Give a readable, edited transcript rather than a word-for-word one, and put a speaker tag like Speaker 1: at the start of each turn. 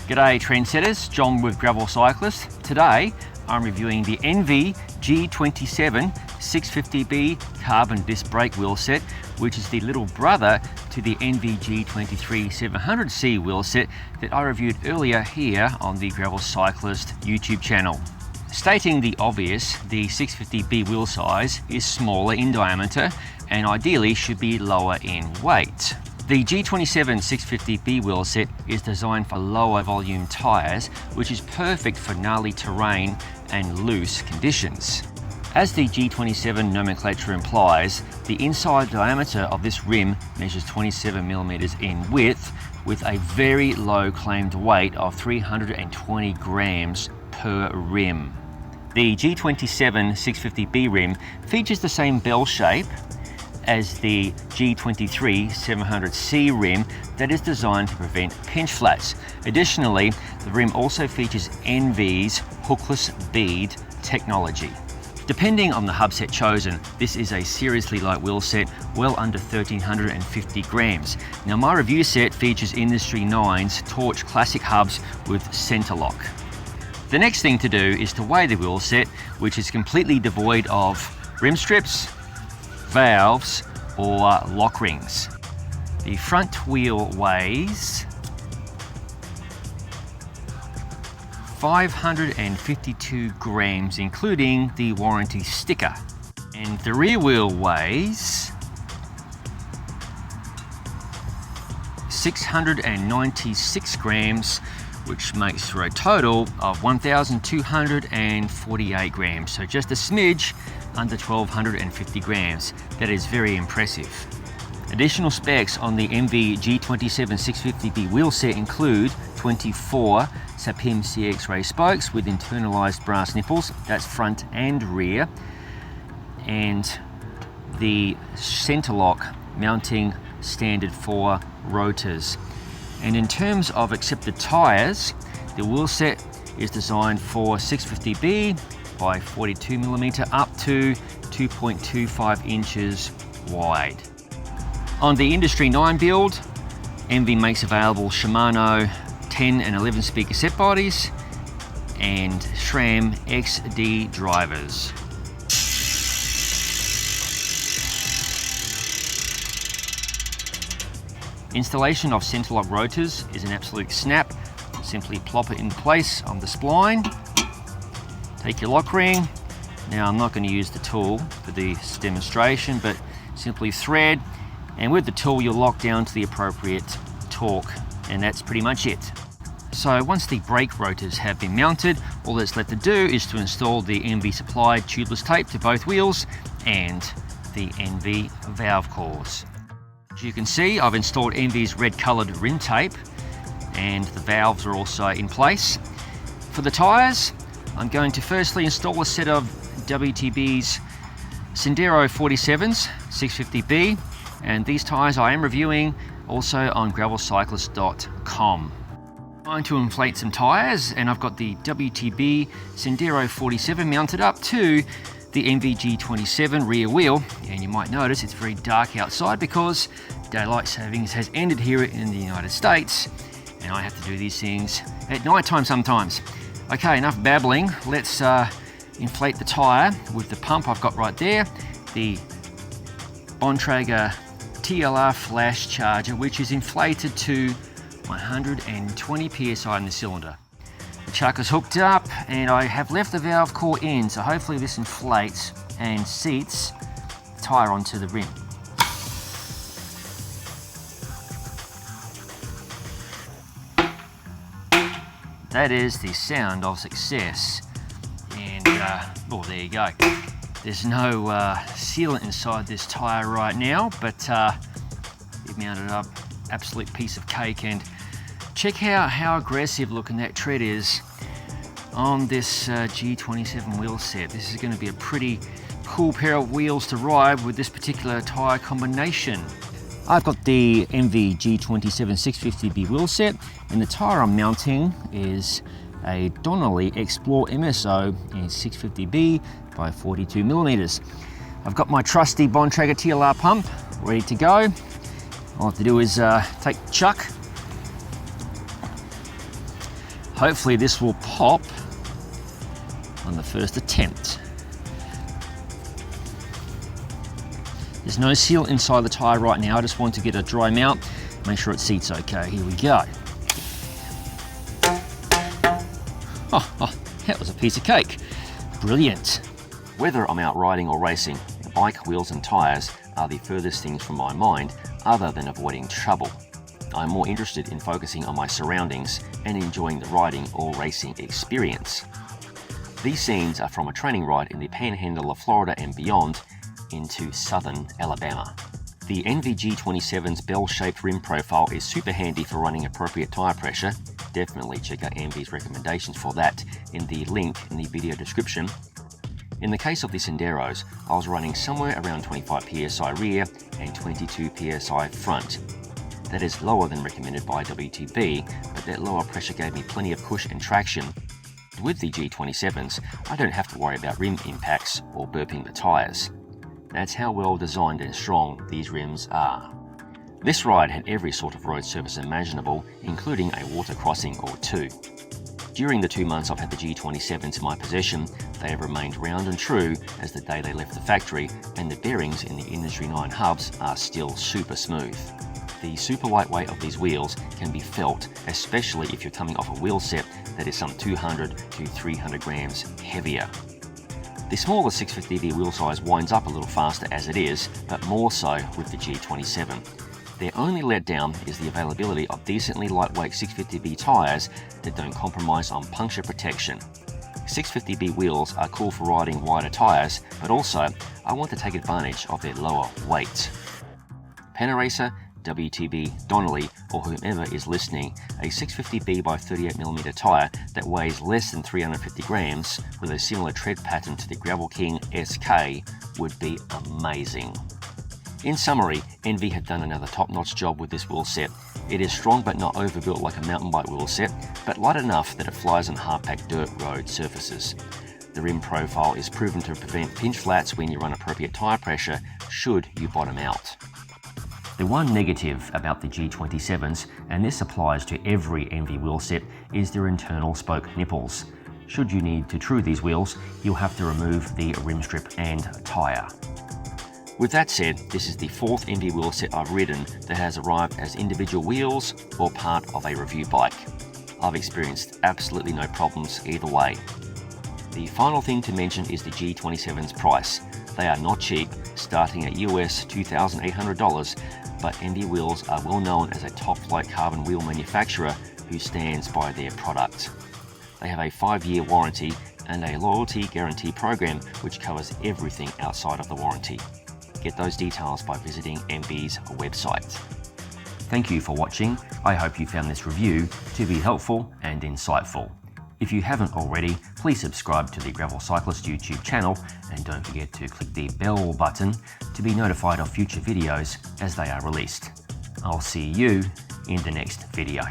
Speaker 1: G'day trendsetters, John with Gravel Cyclist. Today I'm reviewing the ENVE G27 650b carbon disc brake wheel set, which is the little brother to the ENVE G23 700c wheel set that I reviewed earlier here on the Gravel Cyclist YouTube channel. Stating the obvious, the 650b wheel size is smaller in diameter and ideally should be lower in weight. The G27 650b wheel set is designed for lower volume tyres, which is perfect for gnarly terrain and loose conditions. As the G27 nomenclature implies, the inside diameter of this rim measures 27mm in width with a very low claimed weight of 320 grams per rim. The G27 650b rim features the same bell shape as the G23 700c rim that is designed to prevent pinch flats. Additionally, the rim also features ENVE's hookless bead technology. Depending on the hub set chosen, this is a seriously light wheel set, well under 1350 grams. Now my review set features Industry 9's Torch Classic hubs with center lock. The next thing to do is to weigh the wheel set, which is completely devoid of rim strips, valves or lock rings. The front wheel weighs 552 grams, including the warranty sticker. And the rear wheel weighs 696 grams, which makes for a total of 1,248 grams. So just a smidge under 1,250 grams. That is very impressive. Additional specs on the ENVE G27 650b wheel set include 24 Sapim CX ray spokes with internalized brass nipples, that's front and rear, and the center lock mounting standard for rotors. And in terms of accepted tires, the wheel set is designed for 650b by 42mm up to 2.25 inches wide. On the Industry 9 build, ENVE makes available Shimano 10 and 11 speed cassette bodies and SRAM XD drivers. Installation of center lock rotors is an absolute snap. Simply plop it in place on the spline. Take your lock ring. Now I'm not going to use the tool for this demonstration, but simply thread, and with the tool you'll lock down to the appropriate torque, and that's pretty much it. So once the brake rotors have been mounted, all that's left to do is to install the ENVE supplied tubeless tape to both wheels and the ENVE valve cores. As you can see, I've installed ENVE's red coloured rim tape and the valves are also in place. For the tyres, I'm going to firstly install a set of WTB's Sendero 47s 650b, and these tyres I am reviewing also on gravelcyclist.com. I'm going to inflate some tyres, and I've got the WTB Sendero 47 mounted up to the ENVE G27 rear wheel, and you might notice it's very dark outside because daylight savings has ended here in the United States, and I have to do these things at night time sometimes. Okay, enough babbling. Let's inflate the tyre with the pump I've got right there, the Bontrager TLR flash charger, which is inflated to 120 psi in the cylinder. The chuck is hooked up and I have left the valve core in, so hopefully this inflates and seats the tyre onto the rim. That is the sound of success. And oh, there you go. There's no sealant inside this tyre right now, but it mounted up, absolute piece of cake. And check out how aggressive looking that tread is on this G27 wheel set. This is going to be a pretty cool pair of wheels to ride with this particular tyre combination. I've got the ENVE G27 650b wheel set, and the tyre I'm mounting is a Donnelly Explore MSO in 650b by 42mm. I've got my trusty Bontrager TLR pump ready to go. All I have to do is take the chuck, Hopefully this will pop on the first attempt. There's no seal inside the tyre right now. I just want to get a dry mount, make sure it seats okay. Here we go. Oh, that was a piece of cake. Brilliant. Whether I'm out riding or racing, the bike, wheels and tyres are the furthest things from my mind other than avoiding trouble. I'm more interested in focusing on my surroundings and enjoying the riding or racing experience. These scenes are from a training ride in the panhandle of Florida and beyond into southern Alabama. The ENVE G27's bell-shaped rim profile is super handy for running appropriate tyre pressure. Definitely check out ENVE's recommendations for that in the link in the video description. In the case of the Senderos, I was running somewhere around 25 psi rear and 22 psi front. That is lower than recommended by WTB, but that lower pressure gave me plenty of push and traction. With the G27s, I don't have to worry about rim impacts or burping the tyres. That's how well designed and strong these rims are. This ride had every sort of road surface imaginable, including a water crossing or two. During the 2 months I've had the G27s in my possession, they have remained round and true as the day they left the factory, and the bearings in the Industry 9 hubs are still super smooth. The super lightweight of these wheels can be felt, especially if you're coming off a wheel set that is some 200 to 300 grams heavier. The smaller 650b wheel size winds up a little faster as it is, but more so with the G27. Their only letdown is the availability of decently lightweight 650b tyres that don't compromise on puncture protection. 650b wheels are cool for riding wider tyres, but also I want to take advantage of their lower weight. Panaracer, WTB, Donnelly, or whomever is listening, a 650b by 38mm tyre that weighs less than 350 grams with a similar tread pattern to the Gravel King SK would be amazing. In summary, ENVE have done another top-notch job with this wheel set. It is strong but not overbuilt like a mountain bike wheel set, but light enough that it flies on hard-packed dirt road surfaces. The rim profile is proven to prevent pinch flats when you run appropriate tyre pressure should you bottom out. The one negative about the G27s, and this applies to every ENVE wheel set, is their internal spoke nipples. Should you need to true these wheels, you'll have to remove the rim strip and tyre. With that said, this is the 4th ENVE wheel set I've ridden that has arrived as individual wheels or part of a review bike. I've experienced absolutely no problems either way. The final thing to mention is the G27's price. They are not cheap, starting at US $2,800, but ENVE wheels are well known as a top-flight carbon wheel manufacturer who stands by their product. They have a 5-year warranty and a loyalty guarantee program which covers everything outside of the warranty. Get those details by visiting ENVE's website. Thank you for watching. I hope you found this review to be helpful and insightful. If you haven't already, please subscribe to the Gravel Cyclist YouTube channel and don't forget to click the bell button to be notified of future videos as they are released. I'll see you in the next video.